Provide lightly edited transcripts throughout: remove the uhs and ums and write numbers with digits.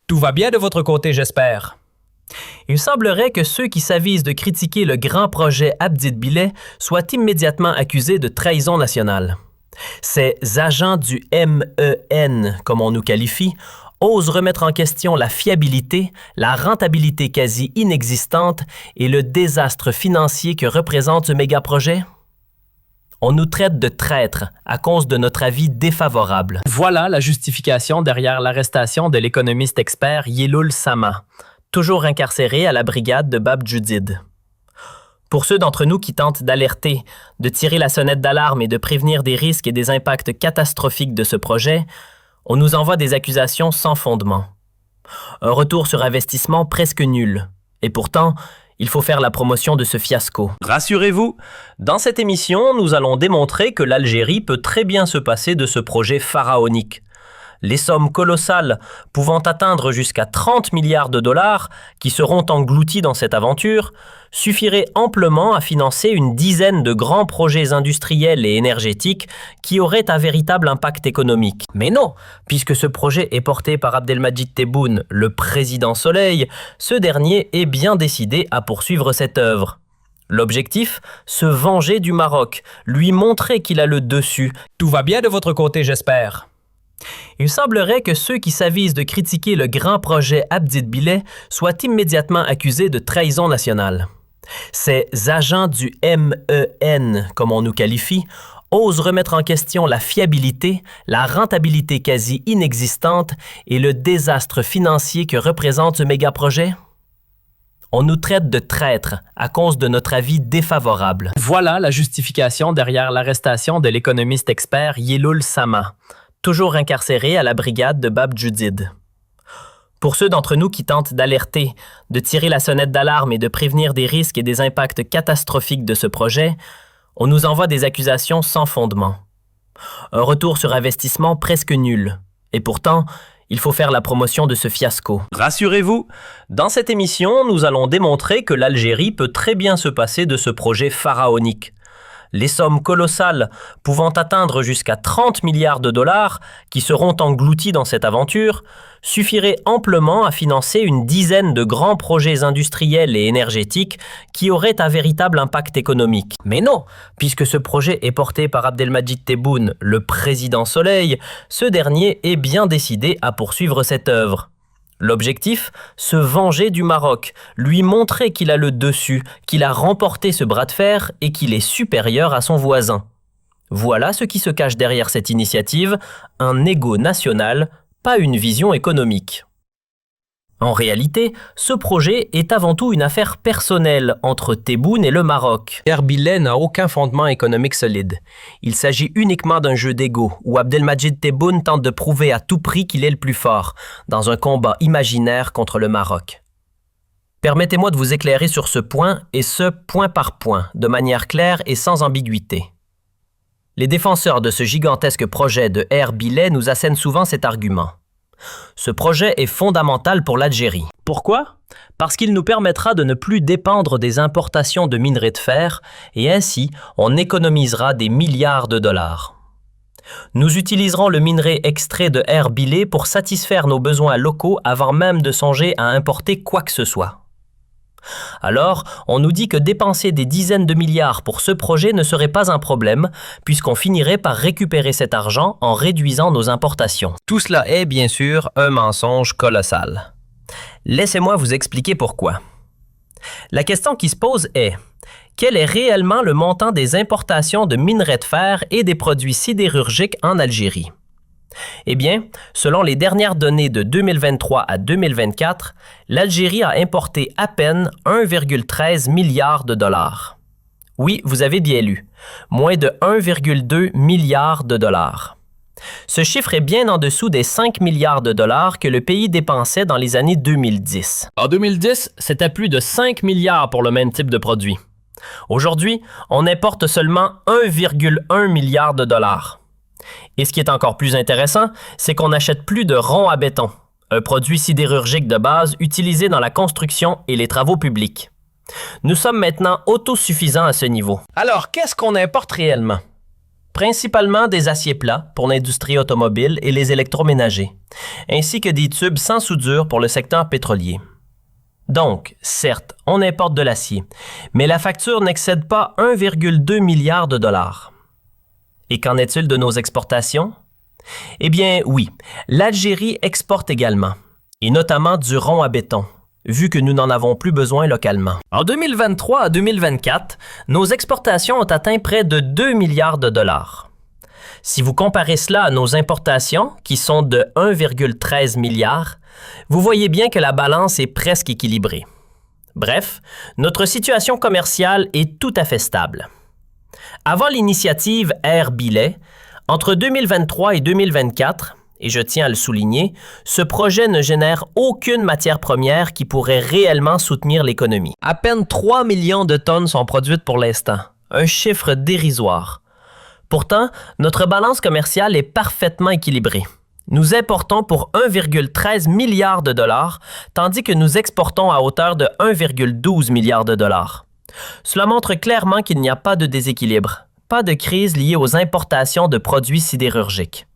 Tout va bien de votre côté, j'espère. Il semblerait que ceux qui s'avisent de critiquer le grand projet Abdit-Bileh soient immédiatement accusés de trahison nationale. Ces agents du MEN, comme on nous qualifie, osent remettre en question la fiabilité, la rentabilité quasi inexistante et le désastre financier que représente ce méga-projet? On nous traite de traîtres à cause de notre avis défavorable. Voilà la justification derrière l'arrestation de l'économiste expert Yeloul Sama, toujours incarcéré à la brigade de Bab Judid. Pour ceux d'entre nous qui tentent d'alerter, de tirer la sonnette d'alarme et de prévenir des risques et des impacts catastrophiques de ce projet, on nous envoie des accusations sans fondement. Un retour sur investissement presque nul. Et pourtant, il faut faire la promotion de ce fiasco. Rassurez-vous, dans cette émission, nous allons démontrer que l'Algérie peut très bien se passer de ce projet pharaonique. Les sommes colossales, pouvant atteindre jusqu'à 30 milliards de dollars, qui seront engloutis dans cette aventure, suffiraient amplement à financer une dizaine de grands projets industriels et énergétiques qui auraient un véritable impact économique. Mais non, puisque ce projet est porté par Abdelmadjid Tebboune, le président Soleil, ce dernier est bien décidé à poursuivre cette œuvre. L'objectif, se venger du Maroc, lui montrer qu'il a le dessus. Tout va bien de votre côté, j'espère. Il semblerait que ceux qui s'avisent de critiquer le grand projet Abdit-Bileh soient immédiatement accusés de trahison nationale. Ces agents du MEN, comme on nous qualifie, osent remettre en question la fiabilité, la rentabilité quasi inexistante et le désastre financier que représente ce méga-projet? On nous traite de traîtres à cause de notre avis défavorable. Voilà la justification derrière l'arrestation de l'économiste expert Yeloul Sama, toujours incarcéré à la brigade de Bab Judid. Pour ceux d'entre nous qui tentent d'alerter, de tirer la sonnette d'alarme et de prévenir des risques et des impacts catastrophiques de ce projet, on nous envoie des accusations sans fondement. Un retour sur investissement presque nul. Et pourtant, il faut faire la promotion de ce fiasco. Rassurez-vous, dans cette émission, nous allons démontrer que l'Algérie peut très bien se passer de ce projet pharaonique. Les sommes colossales, pouvant atteindre jusqu'à 30 milliards de dollars, qui seront engloutis dans cette aventure, suffiraient amplement à financer une dizaine de grands projets industriels et énergétiques qui auraient un véritable impact économique. Mais non, puisque ce projet est porté par Abdelmadjid Tebboune, le président Soleil, ce dernier est bien décidé à poursuivre cette œuvre. L'objectif, se venger du Maroc, lui montrer qu'il a le dessus, qu'il a remporté ce bras de fer et qu'il est supérieur à son voisin. Voilà ce qui se cache derrière cette initiative, un ego national, pas une vision économique. En réalité, ce projet est avant tout une affaire personnelle entre Tebboune et le Maroc. Bileh n'a aucun fondement économique solide. Il s'agit uniquement d'un jeu d'ego où Abdelmadjid Tebboune tente de prouver à tout prix qu'il est le plus fort, dans un combat imaginaire contre le Maroc. Permettez-moi de vous éclairer sur ce point, et ce point par point, de manière claire et sans ambiguïté. Les défenseurs de ce gigantesque projet de Bileh nous assènent souvent cet argument. Ce projet est fondamental pour l'Algérie. Pourquoi? Parce qu'il nous permettra de ne plus dépendre des importations de minerais de fer et ainsi on économisera des milliards de dollars. Nous utiliserons le minerai extrait de Bileh pour satisfaire nos besoins locaux avant même de songer à importer quoi que ce soit. Alors, on nous dit que dépenser des dizaines de milliards pour ce projet ne serait pas un problème, puisqu'on finirait par récupérer cet argent en réduisant nos importations. Tout cela est, bien sûr, un mensonge colossal. Laissez-moi vous expliquer pourquoi. La question qui se pose est, quel est réellement le montant des importations de minerais de fer et des produits sidérurgiques en Algérie? Eh bien, selon les dernières données de 2023 à 2024, l'Algérie a importé à peine 1,13 milliard de dollars. Oui, vous avez bien lu, moins de 1,2 milliard de dollars. Ce chiffre est bien en dessous des 5 milliards de dollars que le pays dépensait dans les années 2010. En 2010, c'était plus de 5 milliards pour le même type de produit. Aujourd'hui, on importe seulement 1,1 milliard de dollars. Et ce qui est encore plus intéressant, c'est qu'on n'achète plus de ronds à béton, un produit sidérurgique de base utilisé dans la construction et les travaux publics. Nous sommes maintenant autosuffisants à ce niveau. Alors, qu'est-ce qu'on importe réellement? principalement des aciers plats pour l'industrie automobile et les électroménagers, ainsi que des tubes sans soudure pour le secteur pétrolier. Donc, certes, on importe de l'acier, mais la facture n'excède pas 1,2 milliard de dollars. Et qu'en est-il de nos exportations? Eh bien, oui, l'Algérie exporte également, et notamment du rond à béton, vu que nous n'en avons plus besoin localement. En 2023 à 2024, nos exportations ont atteint près de 2 milliards de dollars. Si vous comparez cela à nos importations, qui sont de 1,13 milliard, vous voyez bien que la balance est presque équilibrée. Bref, notre situation commerciale est tout à fait stable. Avant l'initiative Air Billet, entre 2023 et 2024, et je tiens à le souligner, ce projet ne génère aucune matière première qui pourrait réellement soutenir l'économie. À peine 3 millions de tonnes sont produites pour l'instant, un chiffre dérisoire. Pourtant, notre balance commerciale est parfaitement équilibrée. Nous importons pour 1,13 milliard de dollars, tandis que nous exportons à hauteur de 1,12 milliard de dollars. Cela montre clairement qu'il n'y a pas de déséquilibre, pas de crise liée aux importations de produits sidérurgiques.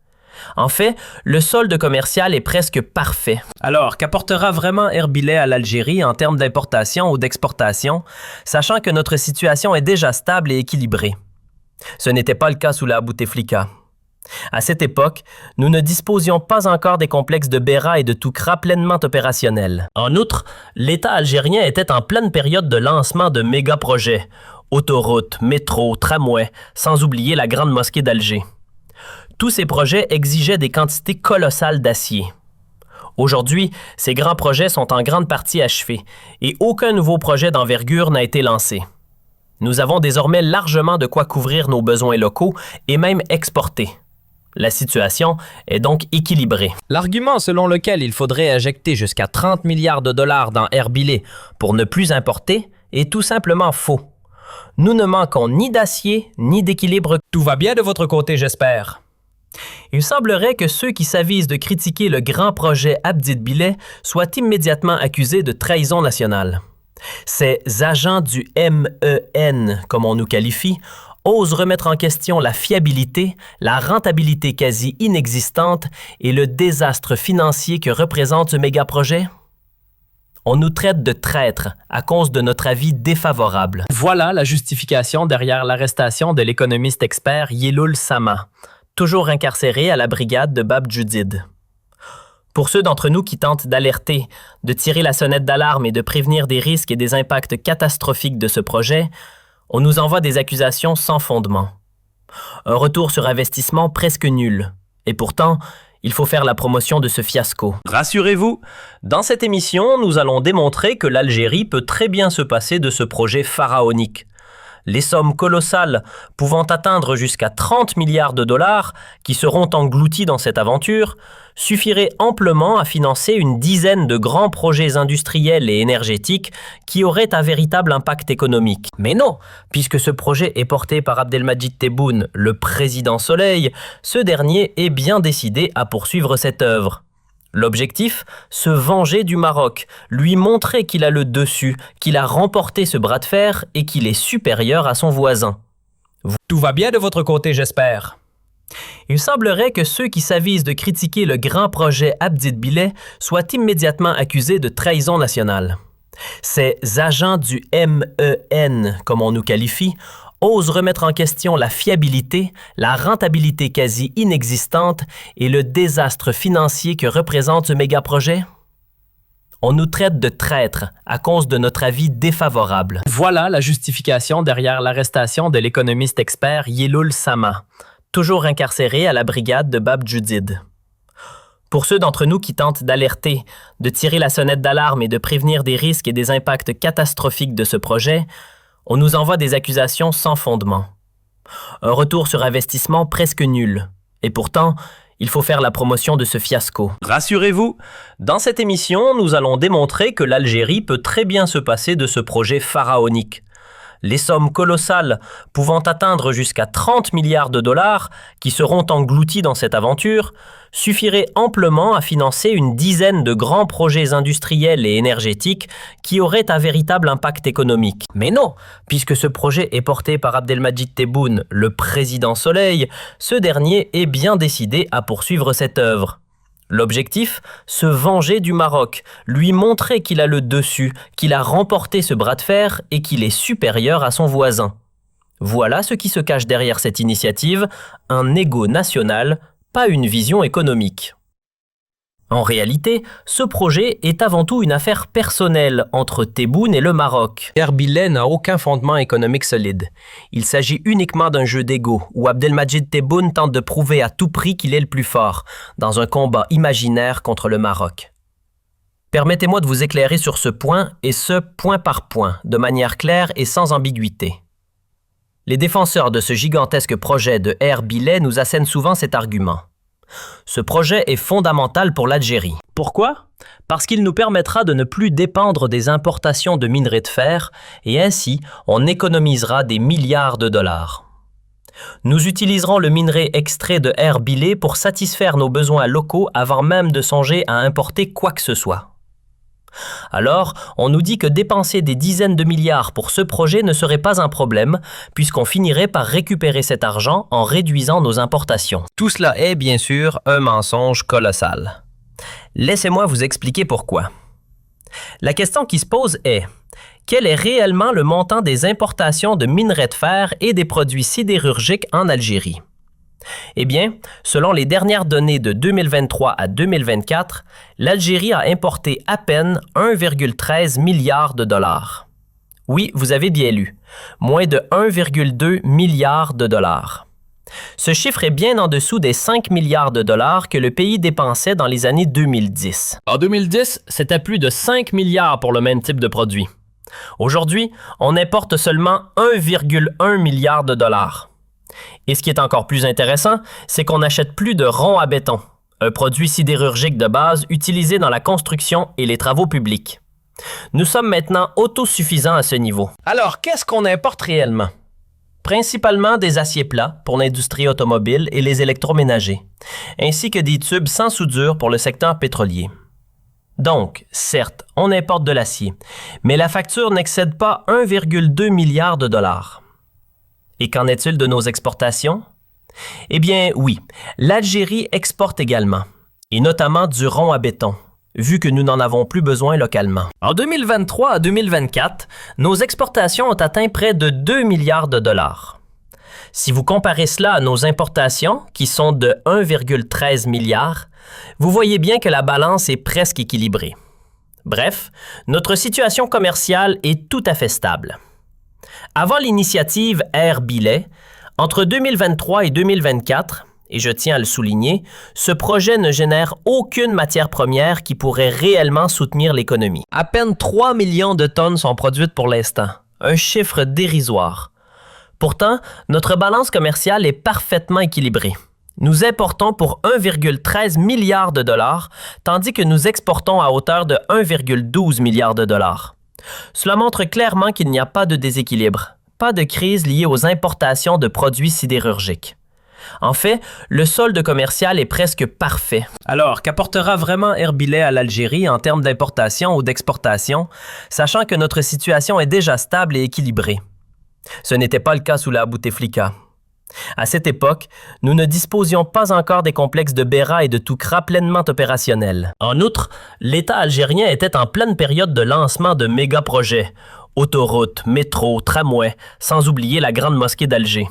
En fait, le solde commercial est presque parfait. Alors, qu'apportera vraiment Air Billet à l'Algérie en termes d'importation ou d'exportation, sachant que notre situation est déjà stable et équilibrée? Ce n'était pas le cas sous la Bouteflika. À cette époque, nous ne disposions pas encore des complexes de Beira et de Toukra pleinement opérationnels. En outre, l'État algérien était en pleine période de lancement de méga-projets, autoroutes, métros, tramways, sans oublier la Grande Mosquée d'Alger. Tous ces projets exigeaient des quantités colossales d'acier. Aujourd'hui, ces grands projets sont en grande partie achevés et aucun nouveau projet d'envergure n'a été lancé. Nous avons désormais largement de quoi couvrir nos besoins locaux et même exporter. La situation est donc équilibrée. L'argument selon lequel il faudrait injecter jusqu'à 30 milliards de dollars dans Air Billet pour ne plus importer est tout simplement faux. Nous ne manquons ni d'acier ni d'équilibre. Tout va bien de votre côté, j'espère. Il semblerait que ceux qui s'avisent de critiquer le grand projet Abdit Billet soient immédiatement accusés de trahison nationale. Ces agents du MEN, comme on nous qualifie, osent remettre en question la fiabilité, la rentabilité quasi inexistante et le désastre financier que représente ce méga-projet? On nous traite de traîtres à cause de notre avis défavorable. Voilà la justification derrière l'arrestation de l'économiste expert Yeloul Sama, toujours incarcéré à la brigade de Bab Djoudid. Pour ceux d'entre nous qui tentent d'alerter, de tirer la sonnette d'alarme et de prévenir des risques et des impacts catastrophiques de ce projet, on nous envoie des accusations sans fondement. Un retour sur investissement presque nul. Et pourtant, il faut faire la promotion de ce fiasco. Rassurez-vous, dans cette émission, nous allons démontrer que l'Algérie peut très bien se passer de ce projet pharaonique. Les sommes colossales, pouvant atteindre jusqu'à 30 milliards de dollars, qui seront engloutis dans cette aventure, suffiraient amplement à financer une dizaine de grands projets industriels et énergétiques qui auraient un véritable impact économique. Mais non, puisque ce projet est porté par Abdelmadjid Tebboune, le président Soleil, ce dernier est bien décidé à poursuivre cette œuvre. L'objectif, se venger du Maroc, lui montrer qu'il a le dessus, qu'il a remporté ce bras de fer et qu'il est supérieur à son voisin. Tout va bien de votre côté, j'espère. Il semblerait que ceux qui s'avisent de critiquer le grand projet Abdit Billet soient immédiatement accusés de trahison nationale. Ces agents du MEN, comme on nous qualifie, osent remettre en question la fiabilité, la rentabilité quasi inexistante et le désastre financier que représente ce méga-projet? On nous traite de traîtres à cause de notre avis défavorable. Voilà la justification derrière l'arrestation de l'économiste expert Yeloul Sama, toujours incarcéré à la brigade de Bab Djoudid. Pour ceux d'entre nous qui tentent d'alerter, de tirer la sonnette d'alarme et de prévenir des risques et des impacts catastrophiques de ce projet, on nous envoie des accusations sans fondement. Un retour sur investissement presque nul. Et pourtant, il faut faire la promotion de ce fiasco. Rassurez-vous, dans cette émission, nous allons démontrer que l'Algérie peut très bien se passer de ce projet pharaonique. Les sommes colossales, pouvant atteindre jusqu'à 30 milliards de dollars, qui seront engloutis dans cette aventure, suffirait amplement à financer une dizaine de grands projets industriels et énergétiques qui auraient un véritable impact économique. Mais non, puisque ce projet est porté par Abdelmadjid Tebboune, le président Soleil, ce dernier est bien décidé à poursuivre cette œuvre. L'objectif, se venger du Maroc, lui montrer qu'il a le dessus, qu'il a remporté ce bras de fer et qu'il est supérieur à son voisin. Voilà ce qui se cache derrière cette initiative, un ego national, pas une vision économique. En réalité, ce projet est avant tout une affaire personnelle entre Tebboune et le Maroc. Erbilay n'a aucun fondement économique solide. Il s'agit uniquement d'un jeu d'ego où Abdelmadjid Tebboune tente de prouver à tout prix qu'il est le plus fort, dans un combat imaginaire contre le Maroc. Permettez-moi de vous éclairer sur ce point, et ce point par point, de manière claire et sans ambiguïté. Les défenseurs de ce gigantesque projet de Erbilay nous assènent souvent cet argument. Ce projet est fondamental pour l'Algérie. Pourquoi? Parce qu'il nous permettra de ne plus dépendre des importations de minerais de fer et ainsi on économisera des milliards de dollars. Nous utiliserons le minerai extrait de Erbilay pour satisfaire nos besoins locaux avant même de songer à importer quoi que ce soit. Alors, on nous dit que dépenser des dizaines de milliards pour ce projet ne serait pas un problème, puisqu'on finirait par récupérer cet argent en réduisant nos importations. Tout cela est, bien sûr, un mensonge colossal. Laissez-moi vous expliquer pourquoi. La question qui se pose est, quel est réellement le montant des importations de minerais de fer et des produits sidérurgiques en Algérie? Eh bien, selon les dernières données de 2023 à 2024, l'Algérie a importé à peine 1,13 milliard de dollars. Oui, vous avez bien lu, moins de 1,2 milliard de dollars. Ce chiffre est bien en dessous des 5 milliards de dollars que le pays dépensait dans les années 2010. En 2010, c'était plus de 5 milliards pour le même type de produit. Aujourd'hui, on importe seulement 1,1 milliard de dollars. Et ce qui est encore plus intéressant, c'est qu'on n'achète plus de ronds à béton, un produit sidérurgique de base utilisé dans la construction et les travaux publics. Nous sommes maintenant autosuffisants à ce niveau. Alors, qu'est-ce qu'on importe réellement? Principalement des aciers plats pour l'industrie automobile et les électroménagers, ainsi que des tubes sans soudure pour le secteur pétrolier. Donc, certes, on importe de l'acier, mais la facture n'excède pas 1,2 milliard de dollars. Et qu'en est-il de nos exportations? Eh bien, oui, l'Algérie exporte également, et notamment du rond à béton, vu que nous n'en avons plus besoin localement. En 2023 à 2024, nos exportations ont atteint près de 2 milliards de dollars. Si vous comparez cela à nos importations, qui sont de 1,13 milliard, vous voyez bien que la balance est presque équilibrée. Bref, notre situation commerciale est tout à fait stable. Avant l'initiative Erbilay, entre 2023 et 2024, et je tiens à le souligner, ce projet ne génère aucune matière première qui pourrait réellement soutenir l'économie. À peine 3 millions de tonnes sont produites pour l'instant, un chiffre dérisoire. Pourtant, notre balance commerciale est parfaitement équilibrée. Nous importons pour 1,13 milliard de dollars, tandis que nous exportons à hauteur de 1,12 milliard de dollars. Cela montre clairement qu'il n'y a pas de déséquilibre, pas de crise liée aux importations de produits sidérurgiques. En fait, le solde commercial est presque parfait. Alors, qu'apportera vraiment Erbilay à l'Algérie en termes d'importation ou d'exportation, sachant que notre situation est déjà stable et équilibrée? Ce n'était pas le cas sous la Bouteflika. À cette époque, nous ne disposions pas encore des complexes de Beraa et de Toukra pleinement opérationnels. En outre, l'État algérien était en pleine période de lancement de méga-projets, autoroutes, métros, tramways, sans oublier la grande mosquée d'Alger.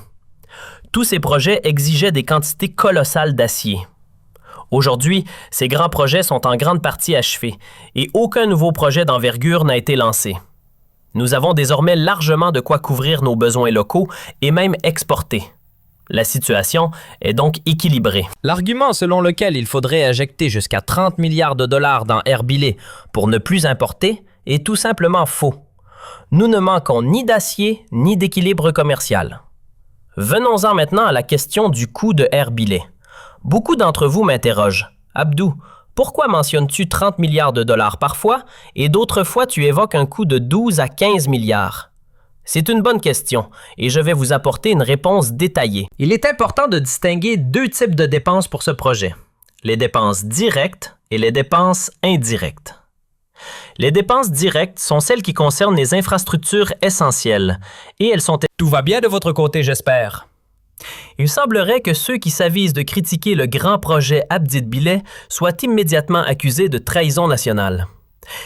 Tous ces projets exigeaient des quantités colossales d'acier. Aujourd'hui, ces grands projets sont en grande partie achevés et aucun nouveau projet d'envergure n'a été lancé. Nous avons désormais largement de quoi couvrir nos besoins locaux et même exporter. La situation est donc équilibrée. L'argument selon lequel il faudrait injecter jusqu'à 30 milliards de dollars dans Erbilay pour ne plus importer est tout simplement faux. Nous ne manquons ni d'acier ni d'équilibre commercial. Venons-en maintenant à la question du coût de Erbilay. Beaucoup d'entre vous m'interrogent. Abdou, pourquoi mentionnes-tu 30 milliards de dollars parfois et d'autres fois tu évoques un coût de 12 à 15 milliards? C'est une bonne question et je vais vous apporter une réponse détaillée. Il est important de distinguer deux types de dépenses pour ce projet. les dépenses directes et les dépenses indirectes. Les dépenses directes sont celles qui concernent les infrastructures essentielles et elles sont... Tout va bien de votre côté, j'espère. Il semblerait que ceux qui s'avisent de critiquer le grand projet Abdites-Billet soient immédiatement accusés de trahison nationale.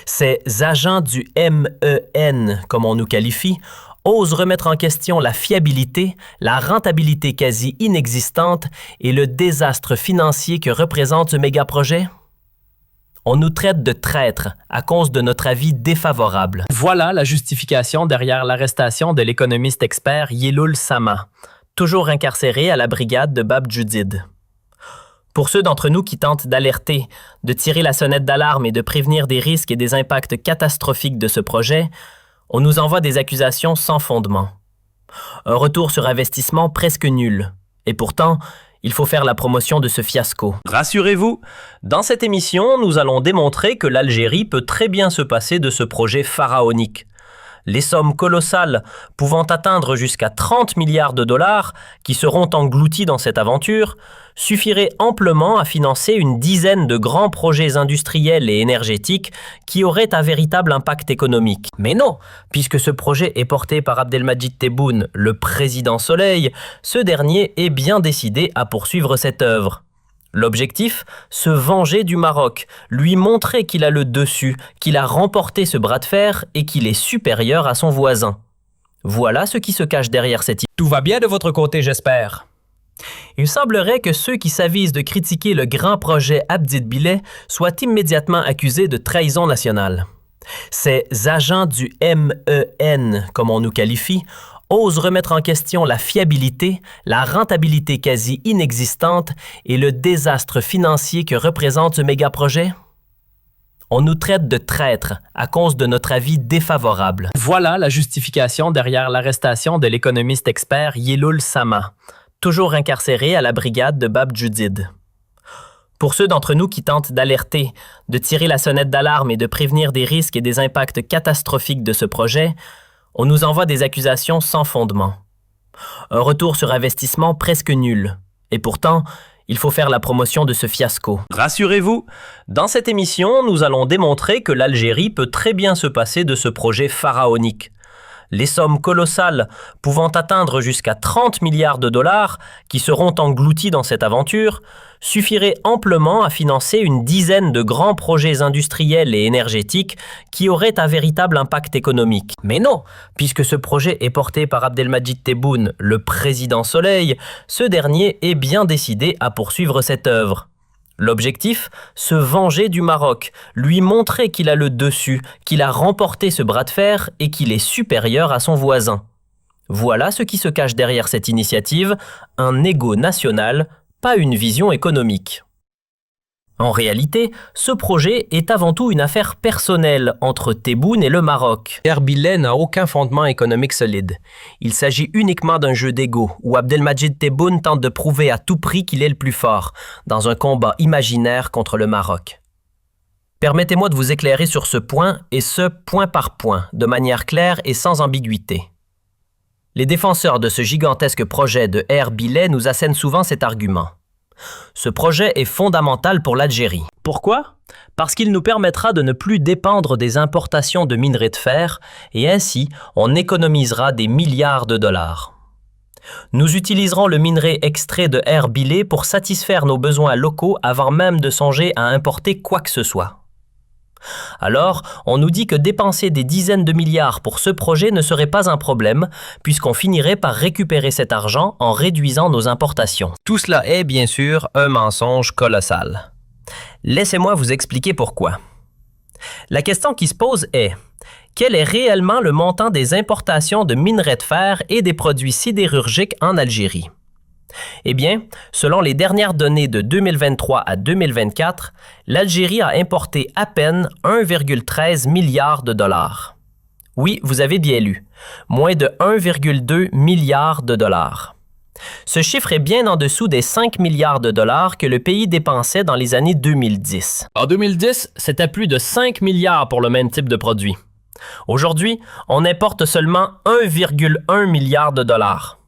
Ces agents du MEN, comme on nous qualifie, osent remettre en question la fiabilité, la rentabilité quasi inexistante et le désastre financier que représente ce méga-projet? On nous traite de traîtres à cause de notre avis défavorable. Voilà la justification derrière l'arrestation de l'économiste expert Yeloul Sama, toujours incarcéré à la brigade de Bab Judid. Pour ceux d'entre nous qui tentent d'alerter, de tirer la sonnette d'alarme et de prévenir des risques et des impacts catastrophiques de ce projet, on nous envoie des accusations sans fondement. Un retour sur investissement presque nul. Et pourtant, il faut faire la promotion de ce fiasco. Rassurez-vous, dans cette émission, nous allons démontrer que l'Algérie peut très bien se passer de ce projet pharaonique. Les sommes colossales, pouvant atteindre jusqu'à 30 milliards de dollars, qui seront engloutis dans cette aventure, suffiraient amplement à financer une dizaine de grands projets industriels et énergétiques qui auraient un véritable impact économique. Mais non, puisque ce projet est porté par Abdelmadjid Tebboune, le président Soleil, ce dernier est bien décidé à poursuivre cette œuvre. L'objectif, se venger du Maroc, lui montrer qu'il a le dessus, qu'il a remporté ce bras de fer et qu'il est supérieur à son voisin. Voilà ce qui se cache derrière cette idée. Tout va bien de votre côté, j'espère. Il semblerait que ceux qui s'avisent de critiquer le grand projet Abdites-Billet soient immédiatement accusés de trahison nationale. Ces agents du MEN, comme on nous qualifie, osent remettre en question la fiabilité, la rentabilité quasi inexistante et le désastre financier que représente ce méga-projet? On nous traite de traîtres à cause de notre avis défavorable. Voilà la justification derrière l'arrestation de l'économiste expert Yeloul Sama, toujours incarcéré à la brigade de Bab Judid. Pour ceux d'entre nous qui tentent d'alerter, de tirer la sonnette d'alarme et de prévenir des risques et des impacts catastrophiques de ce projet, on nous envoie des accusations sans fondement. Un retour sur investissement presque nul. Et pourtant, il faut faire la promotion de ce fiasco. Rassurez-vous, dans cette émission, nous allons démontrer que l'Algérie peut très bien se passer de ce projet pharaonique. Les sommes colossales, pouvant atteindre jusqu'à 30 milliards de dollars, qui seront engloutis dans cette aventure, suffiraient amplement à financer une dizaine de grands projets industriels et énergétiques qui auraient un véritable impact économique. Mais non, puisque ce projet est porté par Abdelmadjid Tebboune, le président Soleil, ce dernier est bien décidé à poursuivre cette œuvre. L'objectif, se venger du Maroc, lui montrer qu'il a le dessus, qu'il a remporté ce bras de fer et qu'il est supérieur à son voisin. Voilà ce qui se cache derrière cette initiative, un ego national, pas une vision économique. En réalité, ce projet est avant tout une affaire personnelle entre Tebboune et le Maroc. Billet n'a aucun fondement économique solide. Il s'agit uniquement d'un jeu d'ego où Abdelmadjid Tebboune tente de prouver à tout prix qu'il est le plus fort, dans un combat imaginaire contre le Maroc. Permettez-moi de vous éclairer sur ce point, et ce point par point, de manière claire et sans ambiguïté. Les défenseurs de ce gigantesque projet de Billet nous assènent souvent cet argument. Ce projet est fondamental pour l'Algérie. Pourquoi? Parce qu'il nous permettra de ne plus dépendre des importations de minerais de fer et ainsi on économisera des milliards de dollars. Nous utiliserons le minerai extrait de Billet pour satisfaire nos besoins locaux avant même de songer à importer quoi que ce soit. Alors, on nous dit que dépenser des dizaines de milliards pour ce projet ne serait pas un problème, puisqu'on finirait par récupérer cet argent en réduisant nos importations. Tout cela est, bien sûr, un mensonge colossal. Laissez-moi vous expliquer pourquoi. La question qui se pose est, quel est réellement le montant des importations de minerais de fer et des produits sidérurgiques en Algérie? Eh bien, selon les dernières données de 2023 à 2024, l'Algérie a importé à peine 1,13 milliard de dollars. Oui, vous avez bien lu, moins de 1,2 milliard de dollars. Ce chiffre est bien en dessous des 5 milliards de dollars que le pays dépensait dans les années 2010. En 2010, c'était plus de 5 milliards pour le même type de produit. Aujourd'hui, on importe seulement 1,1 milliard de dollars.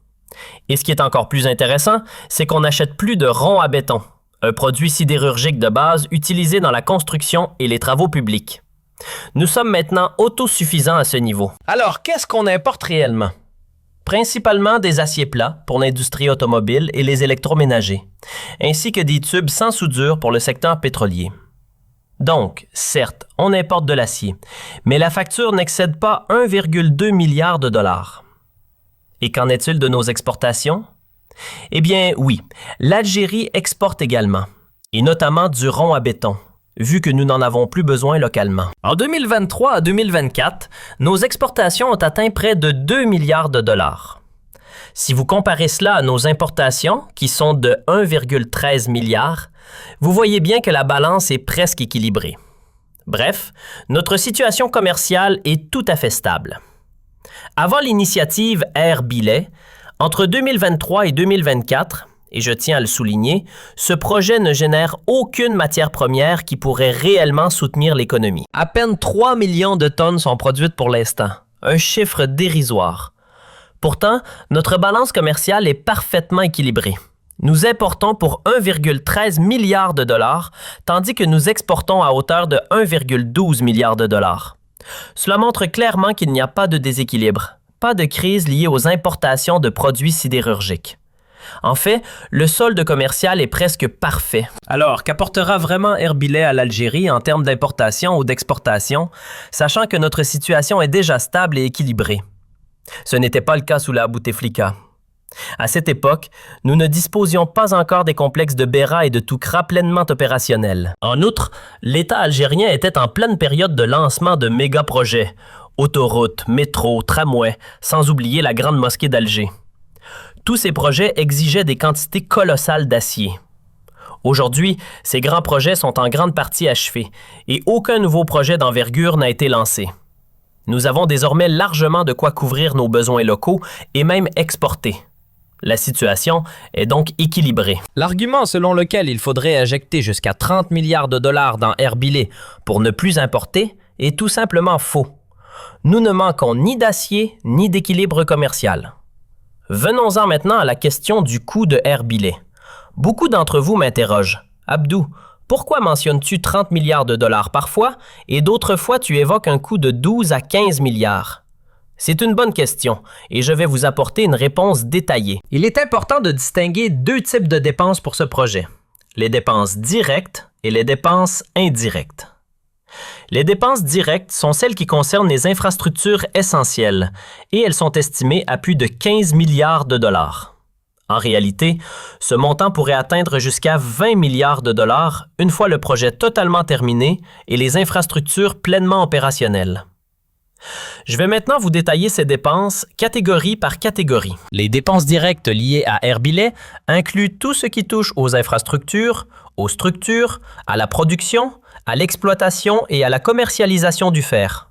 Et ce qui est encore plus intéressant, c'est qu'on n'achète plus de ronds à béton. un produit sidérurgique de base utilisé dans la construction et les travaux publics. Nous sommes maintenant autosuffisants à ce niveau. Alors, qu'est-ce qu'on importe réellement? Principalement des aciers plats pour l'industrie automobile et les électroménagers, ainsi que des tubes sans soudure pour le secteur pétrolier. Donc, certes, on importe de l'acier, mais la facture n'excède pas 1,2 milliard de dollars. Et qu'en est-il de nos exportations? Eh bien, oui, l'Algérie exporte également, et notamment du rond à béton, vu que nous n'en avons plus besoin localement. En 2023 à 2024, nos exportations ont atteint près de 2 milliards de dollars. Si vous comparez cela à nos importations, qui sont de 1,13 milliard, vous voyez bien que la balance est presque équilibrée. Bref, notre situation commerciale est tout à fait stable. Avant l'initiative Air Billet, entre 2023 et 2024, et je tiens à le souligner, ce projet ne génère aucune matière première qui pourrait réellement soutenir l'économie. À peine 3 millions de tonnes sont produites pour l'instant, un chiffre dérisoire. Pourtant, notre balance commerciale est parfaitement équilibrée. Nous importons pour 1,13 milliard de dollars, tandis que nous exportons à hauteur de 1,12 milliard de dollars. Cela montre clairement qu'il n'y a pas de déséquilibre, pas de crise liée aux importations de produits sidérurgiques. En fait, le solde commercial est presque parfait. Alors, qu'apportera vraiment Air Billet à l'Algérie en termes d'importation ou d'exportation, sachant que notre situation est déjà stable et équilibrée? Ce n'était pas le cas sous la Bouteflika. À cette époque, nous ne disposions pas encore des complexes de Beira et de Toukra pleinement opérationnels. En outre, l'État algérien était en pleine période de lancement de méga-projets, autoroutes, métros, tramways, sans oublier la Grande Mosquée d'Alger. Tous ces projets exigeaient des quantités colossales d'acier. Aujourd'hui, ces grands projets sont en grande partie achevés et aucun nouveau projet d'envergure n'a été lancé. Nous avons désormais largement de quoi couvrir nos besoins locaux et même exporter. La situation est donc équilibrée. L'argument selon lequel il faudrait injecter jusqu'à 30 milliards de dollars dans Air Billet pour ne plus importer est tout simplement faux. Nous ne manquons ni d'acier ni d'équilibre commercial. Venons-en maintenant à la question du coût de Air Billet. Beaucoup d'entre vous m'interrogent. Abdou, pourquoi mentionnes-tu 30 milliards de dollars parfois et d'autres fois tu évoques un coût de 12 à 15 milliards? C'est une bonne question et je vais vous apporter une réponse détaillée. Il est important de distinguer deux types de dépenses pour ce projet, les dépenses directes et les dépenses indirectes. Les dépenses directes sont celles qui concernent les infrastructures essentielles et elles sont estimées à plus de 15 milliards de dollars. En réalité, ce montant pourrait atteindre jusqu'à 20 milliards de dollars une fois le projet totalement terminé et les infrastructures pleinement opérationnelles. Je vais maintenant vous détailler ces dépenses catégorie par catégorie. Les dépenses directes liées à Air Billet incluent tout ce qui touche aux infrastructures, aux structures, à la production, à l'exploitation et à la commercialisation du fer.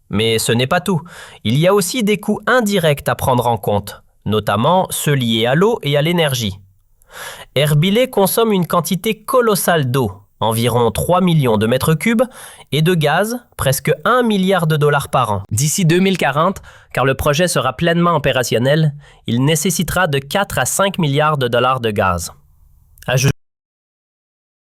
Mais ce n'est pas tout. Il y a aussi des coûts indirects à prendre en compte, notamment ceux liés à l'eau et à l'énergie. Air Billet consomme une quantité colossale d'eau, environ 3 millions de mètres cubes, et de gaz, presque 1 milliard de dollars par an. D'ici 2040, car le projet sera pleinement opérationnel, il nécessitera de 4 à 5 milliards de dollars de gaz. Ajoutez